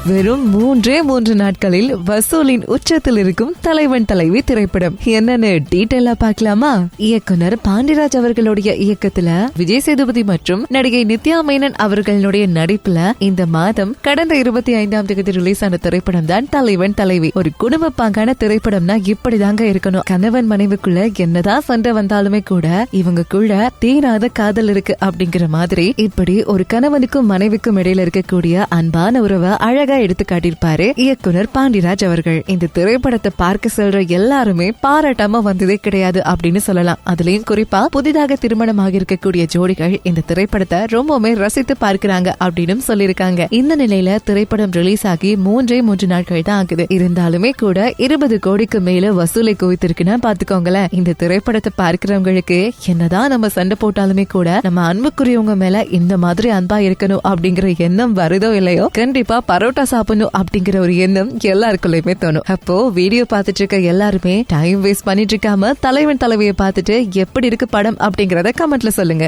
வெறும் 3 நாட்களில் வசூலின் உச்சத்தில் இருக்கும் தலைவன் தலைவி திரைப்படம் என்னன்னு டீடைலா பார்க்கலாமா? இயக்குனர் பாண்டிராஜ் அவர்களுடைய இயக்கத்துல விஜய் சேதுபதி மற்றும் நடிகை நித்யா மேனன் அவர்களுடைய நடிப்புல இந்த மாதம் கடந்த 25ஆம் தேதி ரிலீஸ் ஆன திரைப்படம் தான் தலைவன் தலைவி. ஒரு குடும்ப பாங்கான திரைப்படம்னா இப்படிதாங்க இருக்கணும். கணவன் மனைவிக்குள்ள என்னதான் சண்டை வந்தாலுமே கூட இவங்களுக்குள்ள தீராத காதல் இருக்கு அப்படிங்கிற மாதிரி இப்படி ஒரு கணவனுக்கும் மனைவிக்கும் இடையில இருக்கக்கூடிய அன்பான உறவை அழகா எடுத்து காட்டியிருப்பாரு இயக்குனர் பாண்டிராஜ் அவர்கள். இந்த திரைப்படத்தை பார்க்க செல்ற எல்லாருமே பாராட்டாம வந்ததே கிடையாது அப்படின்னு சொல்லலாம். அதுலயும் குறிப்பா புதிதாக திருமணம் ஆகியிருக்கக்கூடிய ஜோடிகள் இந்த திரைப்படத்தை ரொம்பவுமே ரசித்து பார்க்கிறாங்க அப்படின்னு சொல்லிருக்காங்க. இந்த நிலையில திரைப்படம் ரிலீஸ் ஆகி 3 நாட்கள் தான் ஆகுது. இருந்தாலுமே கூட 20 கோடிக்கு மேல வசூலை குவித்திருக்குன்னா பாத்துக்கோங்களேன். இந்த திரைப்படத்தை பார்க்கிறவங்களுக்கு என்னதான் நம்ம சண்டை போட்டாலுமே கூட நம்ம அன்புக்குரியவங்க மேல இந்த மாதிரி அன்பா இருக்கணும் அப்படிங்கிற எண்ணம் வருதோ இல்லையோ, கண்டிப்பா பரோட்டா சாப்பிடணும் அப்படிங்கிற ஒரு எண்ணம் எல்லாருக்குள்ளயுமே தோணும். அப்போ வீடியோ பார்த்துட்டு இருக்க எல்லாருமே டைம் வேஸ்ட் பண்ணிட்டு இருக்காம தலைவன் தலைவியை பார்த்துட்டு எப்படி இருக்கு படம் அப்படிங்கறத கமெண்ட்ல சொல்லுங்க.